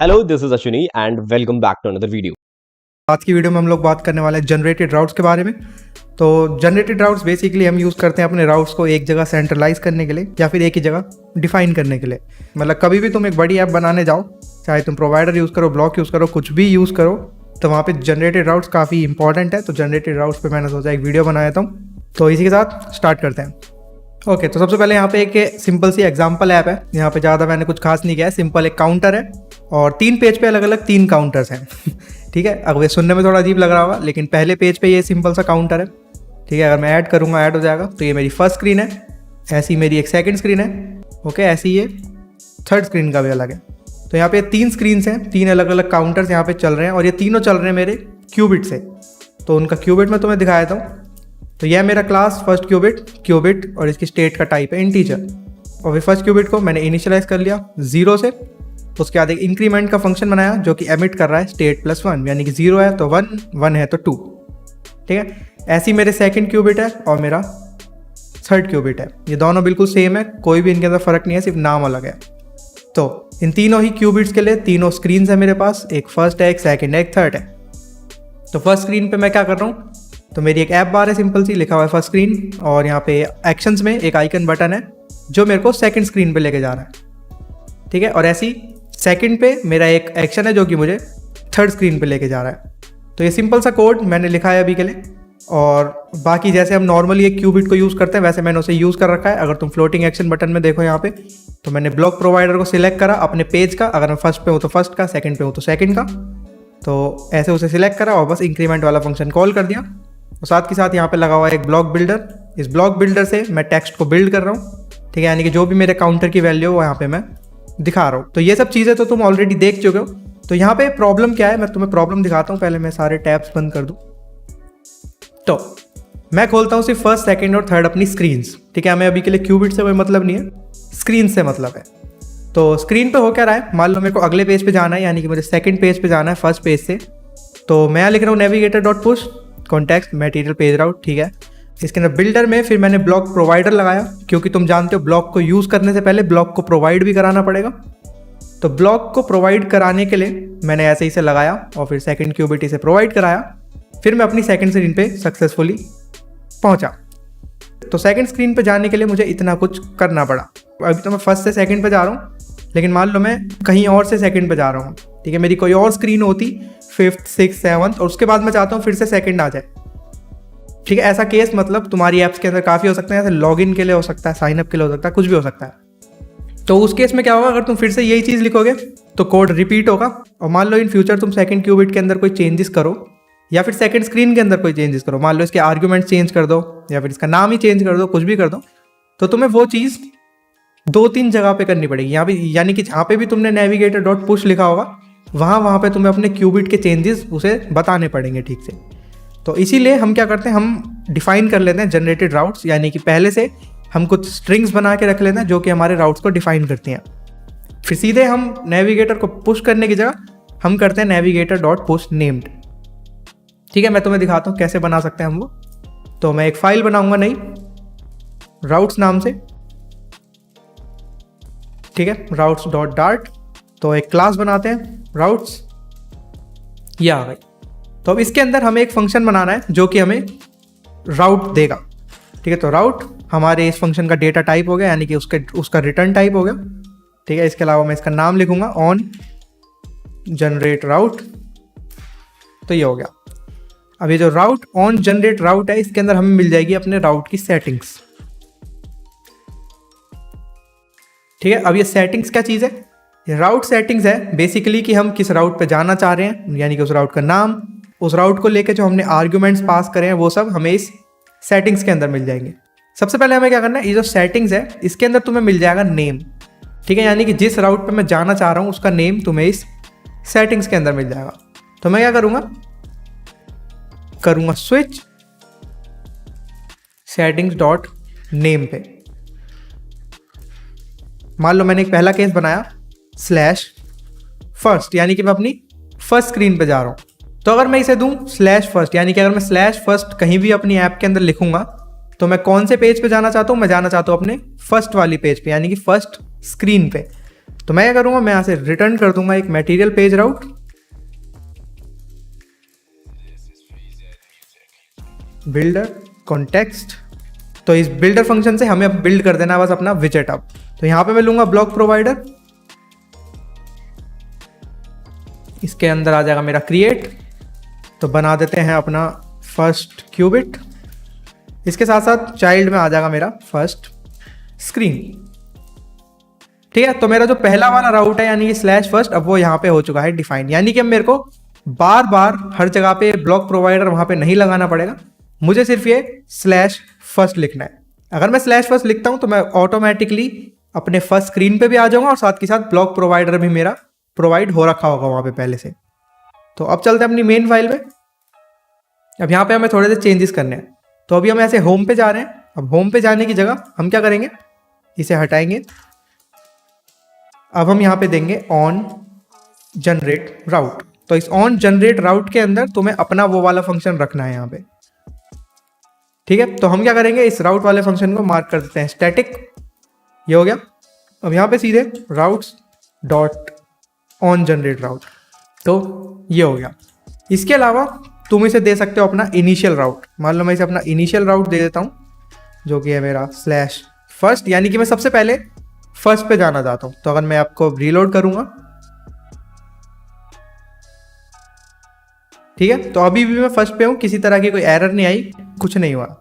Hello, this is Ashwini and welcome back to another video. आज की video में हम लोग बात करने वाले हैं जनरेटेड राउट्स के बारे में। तो जनरेटेड राउट्स बेसिकली हम यूज़ करते हैं अपने राउट्स को एक जगह सेंट्रलाइज करने के लिए या फिर एक ही जगह डिफाइन करने के लिए। मतलब कभी भी तुम एक बड़ी ऐप बनाने जाओ, चाहे तुम प्रोवाइडर यूज़ करो, ब्लॉक यूज़ करो, कुछ भी यूज़ करो, तो वहाँ पे जनरेटेड राउट्स काफ़ी इंपॉर्टेंट है। तो जनरेटेड राउट्स पे मैंने सोचा एक वीडियो बनाया था। तो इसी के साथ स्टार्ट करते हैं। ओके, तो सबसे पहले यहाँ पे एक सिंपल सी एग्जांपल ऐप है। यहाँ पे ज़्यादा मैंने कुछ खास नहीं किया है, सिंपल एक काउंटर है और 3 पेज पे अलग अलग 3 काउंटर्स हैं। ठीक है, अब ये सुनने में थोड़ा अजीब लग रहा होगा, लेकिन पहले पेज पे ये सिंपल सा काउंटर है। ठीक है, अगर मैं ऐड करूँगा ऐड हो जाएगा। तो ये मेरी फर्स्ट स्क्रीन है, ऐसी मेरी एक सेकंड स्क्रीन है। ओके, ऐसी ये थर्ड स्क्रीन का भी अलग है। तो यहाँ पे 3 स्क्रीन्स हैं, 3 अलग अलग काउंटर्स यहाँ पे चल रहे हैं और ये तीनों चल रहे हैं मेरे क्यूबिट से। तो उनका क्यूबिट मैं तुम्हें दिखाया था। तो यह मेरा क्लास फर्स्ट क्यूबिट और इसकी स्टेट का टाइप है इंटीजर। और फिर फर्स्ट क्यूबिट को मैंने इनिशियलाइज कर लिया 0 से। उसके बाद एक इंक्रीमेंट का फंक्शन बनाया जो कि एमिट कर रहा है स्टेट +1, यानी कि 0 है तो 1, 1 है तो 2। ठीक है, ऐसी मेरे सेकंड क्यूबिट है और मेरा थर्ड क्यूबिट है। ये दोनों बिल्कुल सेम है, कोई भी इनके अंदर फ़र्क नहीं है, सिर्फ नाम अलग है। तो इन तीनों ही क्यूबिट्स के लिए तीनों स्क्रीन है मेरे पास, एक फर्स्ट है, एक सेकेंड है, एक थर्ड है। तो फर्स्ट स्क्रीन पर मैं क्या कर रहा हूँ, तो मेरी एक ऐप बार है, सिंपल सी लिखा हुआ है फर्स्ट स्क्रीन, और यहाँ पे एक्शंस में एक आइकन बटन है जो मेरे को सेकंड स्क्रीन पे लेके जा रहा है। ठीक है, और ऐसी सेकंड पे मेरा एक एक्शन है जो कि मुझे थर्ड स्क्रीन पे लेके जा रहा है। तो ये सिंपल सा कोड मैंने लिखा है अभी के लिए। और बाकी जैसे हम नॉर्मली एक क्यूबिट को यूज़ करते हैं वैसे मैंने उसे यूज़ कर रखा है। अगर तुम फ्लोटिंग एक्शन बटन में देखो यहाँ पे, तो मैंने ब्लॉक प्रोवाइडर को सिलेक्ट करा अपने पेज का। अगर मैं फर्स्ट पे हूँ तो फर्स्ट का, सेकंड पे हूँ तो सेकंड का। तो ऐसे उसे सिलेक्ट करा और बस इंक्रीमेंट वाला फंक्शन कॉल कर दिया। और साथ के साथ यहाँ पे लगा हुआ है एक ब्लॉक बिल्डर। इस ब्लॉक बिल्डर से मैं टेक्स्ट को बिल्ड कर रहा हूँ। ठीक है, यानी कि जो भी मेरे काउंटर की वैल्यू है वो यहाँ पे मैं दिखा रहा हूँ। तो ये सब चीज़ें तो तुम ऑलरेडी देख चुके हो। तो यहाँ पे प्रॉब्लम क्या है, मैं तुम्हें प्रॉब्लम दिखाता हूँ। पहले मैं सारे टैब्स बंद कर दूँ। तो मैं खोलता हूँ सिर्फ फर्स्ट, सेकंड और थर्ड अपनी स्क्रीन्स। ठीक है, हमें अभी के लिए क्यूबिट से कोई मतलब नहीं है, स्क्रीन से मतलब है। तो स्क्रीन पे हो क्या रहा है, मान लो मेरे को अगले पेज पे जाना है, यानी कि मुझे सेकंड पेज पे जाना है फर्स्ट पेज से। तो मैं लिख रहा हूँ navigator.push कॉन्टेक्स्ट मटेरियल पेज राउट। ठीक है, इसके अंदर बिल्डर में फिर मैंने ब्लॉक प्रोवाइडर लगाया, क्योंकि तुम जानते हो ब्लॉक को यूज़ करने से पहले ब्लॉक को प्रोवाइड भी कराना पड़ेगा। तो ब्लॉक को प्रोवाइड कराने के लिए मैंने ऐसे ही से लगाया और फिर सेकंड क्यूबिट से प्रोवाइड कराया। फिर मैं अपनी सेकंड स्क्रीन पे सक्सेसफुली पहुंचा। तो सेकंड स्क्रीन पे जाने के लिए मुझे इतना कुछ करना पड़ा। अभी तो मैं फर्स्ट से सेकंड पे जा रहा हूँ, लेकिन मान लो मैं कहीं और से सेकंड पे जा रहा हूँ। ठीक है, मेरी कोई और स्क्रीन होती 5th, 6th, 7th और उसके बाद मैं चाहता हूँ फिर से सेकंड आ जाए। ठीक है, ऐसा केस मतलब तुम्हारी ऐप्स के अंदर काफ़ी हो सकता है। जैसे लॉगिन के लिए हो सकता है, साइनअप के लिए हो सकता है, कुछ भी हो सकता है। तो उस केस में क्या होगा, अगर तुम फिर से यही चीज़ लिखोगे तो कोड रिपीट होगा। और मान लो इन फ्यूचर तुम सेकंड क्यूबिट के अंदर कोई चेंजेस करो या फिर सेकंड स्क्रीन के अंदर कोई चेंजेस करो, मान लो इसके आर्ग्यूमेंट चेंज कर दो या फिर इसका नाम ही चेंज कर दो, कुछ भी कर दो, तो तुम्हें वो चीज़ 2-3 जगह पे करनी पड़ेगी। यहाँ पे यानी कि जहाँ पे भी तुमने navigator.push लिखा होगा वहाँ पे तुम्हें अपने क्यूबिट के चेंजेस उसे बताने पड़ेंगे ठीक से। तो इसीलिए हम क्या करते हैं, हम डिफाइन कर लेते हैं जनरेटेड राउट्स, यानी कि पहले से हम कुछ स्ट्रिंग्स बना के रख लेते हैं जो कि हमारे राउट्स को डिफाइन करती हैं। फिर सीधे हम नेविगेटर को पुश करने की जगह हम करते हैं navigator.push named। ठीक है, मैं तुम्हें दिखाता हूँ कैसे बना सकते हैं हम वो। तो मैं एक फाइल बनाऊंगा नई राउट्स नाम से। ठीक है, routes.dart। तो एक क्लास बनाते हैं राउट्स, ये आ गई। तो अब इसके अंदर हमें एक फंक्शन बनाना है जो कि हमें राउट देगा। ठीक है, तो राउट हमारे इस फंक्शन का डेटा टाइप हो गया, यानी कि उसका रिटर्न टाइप हो गया। ठीक है, इसके अलावा मैं इसका नाम लिखूंगा ऑन जनरेट राउट। तो ये हो गया। अब ये जो राउट ऑन जनरेट राउट है, इसके अंदर हमें मिल जाएगी अपने राउट की सेटिंग्स। ठीक है, अब ये सेटिंग्स क्या चीज़ है, ये राउट सेटिंग्स है बेसिकली कि हम किस राउट पे जाना चाह रहे हैं, यानी कि उस राउट का नाम, उस राउट को लेके जो हमने आर्ग्यूमेंट्स पास करे हैं वो सब हमें इस सेटिंग्स के अंदर मिल जाएंगे। सबसे पहले हमें क्या करना है, ये जो सेटिंग्स है इसके अंदर तुम्हें मिल जाएगा नेम। ठीक है, यानी कि जिस राउट पे मैं जाना चाह रहा हूँ उसका नेम तुम्हें इस सेटिंग्स के अंदर मिल जाएगा। तो मैं क्या करूँगा स्विच settings.name पे। मान लो मैंने एक पहला केस बनाया /first, यानी कि मैं अपनी फर्स्ट स्क्रीन पे जा रहा हूँ। तो अगर मैं इसे दूं /first, यानी कि अगर मैं /first कहीं भी अपनी ऐप के अंदर लिखूंगा तो मैं कौन से पेज पे जाना चाहता हूँ, मैं जाना चाहता हूँ अपने फर्स्ट वाली पेज पे, यानी कि फर्स्ट स्क्रीन पे। तो मैं क्या करूँगा, मैं यहाँ से रिटर्न कर दूंगा एक मटेरियल पेज राउट, बिल्डर कॉन्टेक्स्ट। तो इस बिल्डर फंक्शन से हमें अब बिल्ड कर देना है बस अपना विजेट। अब तो यहाँ पे मैं लूंगा ब्लॉक प्रोवाइडर, इसके अंदर आ जाएगा मेरा क्रिएट। तो बना देते हैं अपना फर्स्ट क्यूबिट, इसके साथ साथ चाइल्ड में आ जाएगा मेरा फर्स्ट स्क्रीन। ठीक है, तो मेरा जो पहला वाला राउट है यानी कि स्लैश फर्स्ट, अब वो यहाँ पे हो चुका है डिफाइन। यानी कि अब मेरे को बार बार हर जगह पे ब्लॉक प्रोवाइडर वहां पे नहीं लगाना पड़ेगा, मुझे सिर्फ ये स्लैश फर्स्ट लिखना है। अगर मैं स्लैश फर्स्ट लिखता हूं तो मैं ऑटोमेटिकली अपने फर्स्ट स्क्रीन पे भी आ जाऊंगा और साथ के साथ ब्लॉक प्रोवाइडर भी मेरा प्रोवाइड हो रखा होगा वहां पे पहले से। तो अब चलते हैं अपनी मेन फाइल में। अब यहाँ पे हमें थोड़े से चेंजेस करने हैं। तो अभी हम ऐसे होम पे जा रहे हैं। अब होम पे जाने की जगह हम क्या करेंगे, इसे हटाएंगे। अब हम यहाँ पे देंगे ऑन जनरेट राउट। तो इस ऑन जनरेट राउट के अंदर तुम्हें अपना वो वाला फंक्शन रखना है यहाँ पे। ठीक है, तो हम क्या करेंगे, इस राउट वाले फंक्शन को मार्क कर देते हैं स्टैटिक। ये हो गया। अब यहाँ पे सीधे राउट्स डॉट ऑन जनरेट राउट, तो ये हो गया। इसके अलावा तुम इसे दे सकते हो अपना इनिशियल राउट। मान लो मैं इसे अपना इनिशियल राउट दे देता हूँ, जो कि है मेरा स्लैश फर्स्ट, यानी कि मैं सबसे पहले फर्स्ट पे जाना चाहता हूँ। तो अगर मैं आपको रीलोड करूंगा, ठीक है, तो अभी भी मैं फर्स्ट पे हूँ, किसी तरह की कोई एरर नहीं आई, कुछ नहीं हुआ।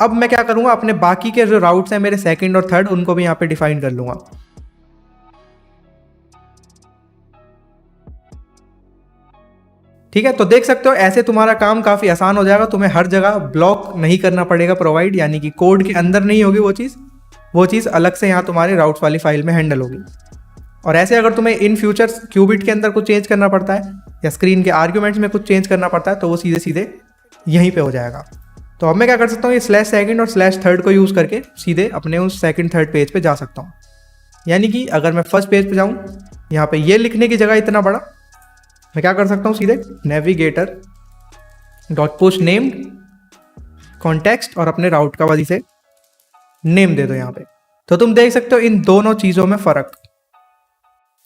अब मैं क्या करूंगा, अपने बाकी के जो राउट्स हैं मेरे सेकंड और थर्ड, उनको भी यहाँ पे डिफाइन कर लूंगा। ठीक है, तो देख सकते हो ऐसे तुम्हारा काम काफी आसान हो जाएगा। तुम्हें हर जगह ब्लॉक नहीं करना पड़ेगा प्रोवाइड, यानी कि कोड के अंदर नहीं होगी वो चीज़ अलग से यहाँ तुम्हारे राउट्स वाली फाइल में हैंडल होगी। और ऐसे अगर तुम्हें इन फ्यूचर क्यूबिट के अंदर कुछ चेंज करना पड़ता है या स्क्रीन के आर्ग्यूमेंट्स में कुछ चेंज करना पड़ता है, तो वो सीधे सीधे यहीं पे हो जाएगा। तो अब मैं क्या कर सकता हूँ, ये स्लैश सेकंड और स्लैश थर्ड को यूज़ करके सीधे अपने उस सेकंड थर्ड पेज पे जा सकता हूँ। यानी कि अगर मैं फर्स्ट पेज पे जाऊँ, यहाँ पे ये लिखने की जगह इतना बड़ा, मैं क्या कर सकता हूँ, सीधे navigator dot push named context और अपने राउट का वजह से नेम दे दो यहाँ पे। तो तुम देख सकते हो इन दोनों चीज़ों में फ़र्क।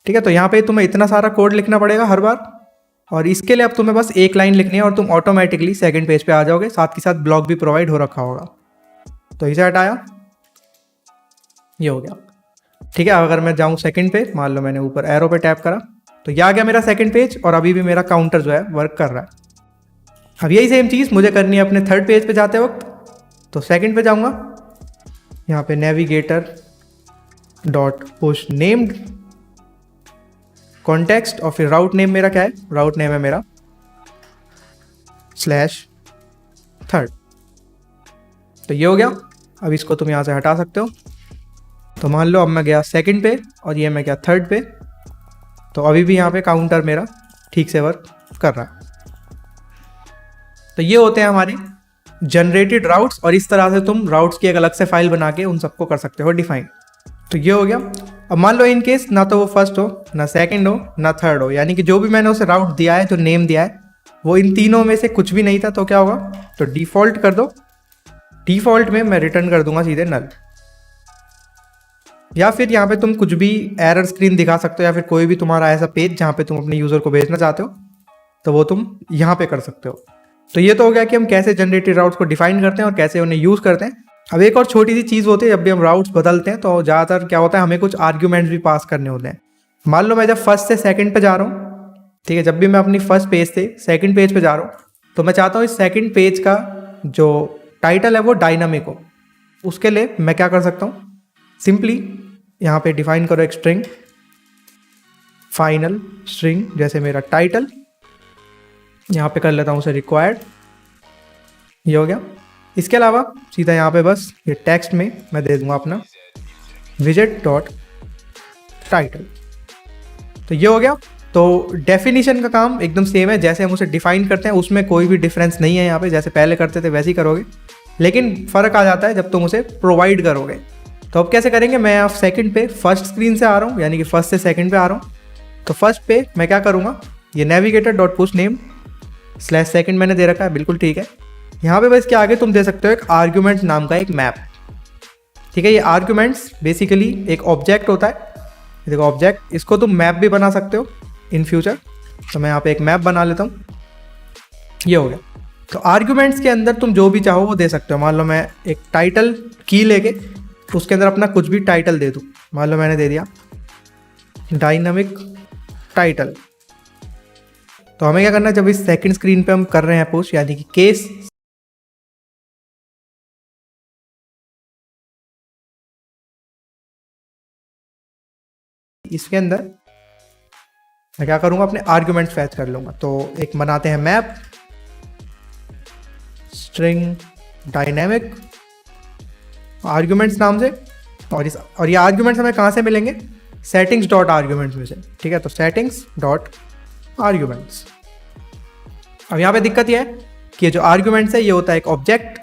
ठीक है, तो यहाँ पे तुम्हें इतना सारा कोड लिखना पड़ेगा हर बार, और इसके लिए अब तुम्हें बस एक लाइन लिखनी है और तुम ऑटोमेटिकली सेकंड पेज पे आ जाओगे। साथ के साथ ब्लॉक भी प्रोवाइड हो रखा होगा। तो इसे हटाया, ये हो गया। ठीक है, अगर मैं जाऊँ सेकंड पे, मान लो मैंने ऊपर एरो पे टैप करा, तो ये आ गया मेरा सेकंड पेज और अभी भी मेरा काउंटर जो है वर्क कर रहा है। अब यही सेम चीज़ मुझे करनी है अपने थर्ड पेज पे जाते वक्त। तो सेकंड पे जाऊँगा, यहाँ पे navigator dot push named context और फिर राउट नेम मेरा क्या है, राउट नेम है मेरा स्लैश थर्ड। तो ये हो गया। अब इसको तुम यहाँ से हटा सकते हो। तो मान लो अब मैं गया सेकंड पे और ये मैं गया थर्ड पे, तो अभी भी यहाँ पे काउंटर मेरा ठीक से वर्क कर रहा है। तो ये होते हैं हमारे जनरेटेड राउट्स, और इस तरह से तुम राउट्स की एक अलग से फाइल बना के उन सबको कर सकते हो डिफाइन। तो ये हो गया। अब मान लो इन केस ना तो वो फर्स्ट हो, ना सेकंड हो, ना थर्ड हो, यानी कि जो भी मैंने उसे राउट दिया है, जो नेम दिया है, वो इन तीनों में से कुछ भी नहीं था। तो क्या होगा, तो डिफॉल्ट कर दो। डिफॉल्ट में मैं रिटर्न कर दूंगा सीधे नल, या फिर यहाँ पे तुम कुछ भी एरर स्क्रीन दिखा सकते हो, या फिर कोई भी तुम्हारा ऐसा पेज जहाँ पे तुम अपने यूज़र को भेजना चाहते हो, तो वो तुम यहाँ पे कर सकते हो। तो ये तो हो गया कि हम कैसे जनरेटेड राउट्स को डिफाइन करते हैं और कैसे उन्हें यूज़ करते हैं। अब एक और छोटी सी चीज़ होती है, जब भी हम राउट्स बदलते हैं तो ज़्यादातर क्या होता है, हमें कुछ आर्ग्यूमेंट्स भी पास करने होते हैं। मान लो मैं जब फर्स्ट से सेकंड पे जा रहा हूँ, ठीक है, जब भी मैं अपनी फर्स्ट पेज से सेकंड पेज पे जा रहा हूँ, तो मैं चाहता हूँ इस सेकंड पेज का जो टाइटल है वो डायनामिक हो। उसके लिए मैं क्या कर सकता हूँ, सिंपली यहाँ पे डिफाइन करो एक स्ट्रिंग, फाइनल स्ट्रिंग, जैसे मेरा टाइटल, यहाँ पे कर लेता हूँ उसे रिक्वायर्ड। ये हो गया। इसके अलावा सीधा यहाँ पे बस ये टेक्स्ट में मैं दे दूंगा अपना विजेट डॉट टाइटल। तो ये हो गया। तो डेफिनेशन का काम एकदम सेम है, जैसे हम उसे डिफाइन करते हैं उसमें कोई भी डिफरेंस नहीं है। यहाँ पे जैसे पहले करते थे वैसे ही करोगे, लेकिन फ़र्क आ जाता है जब तुम उसे प्रोवाइड करोगे। तो अब कैसे करेंगे, मैं आप सेकंड पे फर्स्ट स्क्रीन से आ रहा हूँ, यानी कि फर्स्ट से सेकंड पे आ रहा हूँ। तो फर्स्ट पे मैं क्या करूँगा, ये navigator dot push name slash second मैंने दे रखा है, बिल्कुल ठीक है। यहाँ पे बस के आगे तुम दे सकते हो एक आर्ग्यूमेंट नाम का एक मैप। ठीक है, ये आर्ग्यूमेंट्स बेसिकली एक ऑब्जेक्ट होता है, देखो ऑब्जेक्ट, इसको तुम मैप भी बना सकते हो इन फ्यूचर। तो मैं यहाँ पे एक मैप बना लेता हूँ, ये हो गया। तो आर्ग्यूमेंट्स के अंदर तुम जो भी चाहो वो दे सकते हो। मान लो मैं एक टाइटल की लेके उसके अंदर अपना कुछ भी टाइटल दे दूँ। मान लो मैंने दे दिया डायनामिक टाइटल। तो हमें क्या करना है, जब इस सेकंड स्क्रीन पे हम कर रहे हैं पुश, यानी कि केस इसके अंदर मैं क्या करूंगा, अपने आर्ग्यूमेंट्स फैच कर लूंगा। तो एक बनाते हैं मैप स्ट्रिंग डायनेमिक आर्ग्यूमेंट्स नाम से, और ये आर्ग्यूमेंट्स हमें कहाँ से मिलेंगे, सेटिंग्स डॉट आर्ग्यूमेंट्स में से। ठीक है, तो सेटिंग्स डॉट आर्ग्यूमेंट्स। अब यहाँ पे दिक्कत ये है कि जो आर्ग्यूमेंट्स है ये होता है एक ऑब्जेक्ट,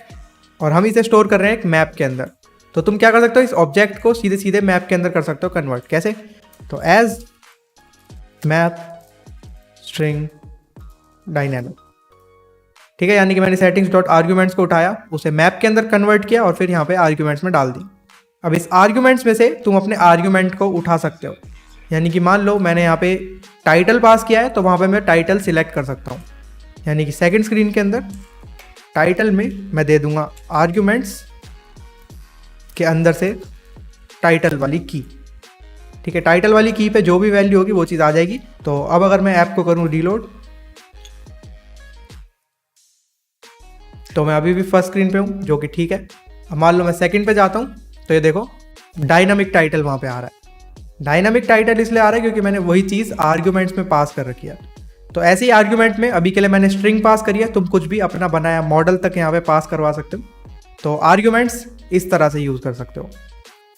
और हम इसे स्टोर कर रहे हैं एक मैप के अंदर। तो तुम क्या कर सकते हो, इस ऑब्जेक्ट को सीधे सीधे मैप के अंदर कर सकते हो कन्वर्ट। कैसे, तो एज मैप स्ट्रिंग डायनेमिक। ठीक है, यानी कि मैंने सेटिंग्स डॉट आर्ग्यूमेंट्स को उठाया, उसे मैप के अंदर कन्वर्ट किया और फिर यहाँ पे आर्ग्यूमेंट्स में डाल दी। अब इस आर्ग्यूमेंट्स में से तुम अपने आर्ग्यूमेंट को उठा सकते हो। यानी कि मान लो मैंने यहाँ पे टाइटल पास किया है, तो वहाँ पे मैं टाइटल सिलेक्ट कर सकता हूँ। यानी कि सेकंड स्क्रीन के अंदर टाइटल में मैं दे दूंगा आर्ग्यूमेंट्स के अंदर से टाइटल वाली की। ठीक है, टाइटल वाली की पे जो भी वैल्यू होगी वो चीज़ आ जाएगी। तो अब अगर मैं ऐप को करूँ रीलोड, तो मैं अभी भी फर्स्ट स्क्रीन पे हूँ, जो कि ठीक है। अब मान लो मैं सेकंड पे जाता हूँ, तो ये देखो डायनामिक टाइटल वहाँ पे आ रहा है। डायनामिक टाइटल इसलिए आ रहा है क्योंकि मैंने वही चीज़ आर्ग्यूमेंट्स में पास कर रखी है। तो ऐसे ही आर्ग्यूमेंट में अभी के लिए मैंने स्ट्रिंग पास करी है, तुम कुछ भी अपना बनाया मॉडल तक यहाँ पे पास करवा सकते हो। तो आर्ग्यूमेंट्स इस तरह से यूज़ कर सकते हो।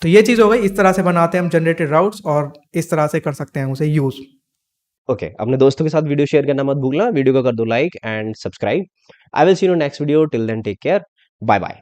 तो ये चीज़ हो गई, इस तरह से बनाते हैं हम जनरेटेड राउट्स, और इस तरह से कर सकते हैं उसे यूज़। ओके, अपने दोस्तों के साथ वीडियो शेयर करना मत भूलना। वीडियो को कर दो like and subscribe. I will see you next video. Till then take care, bye bye.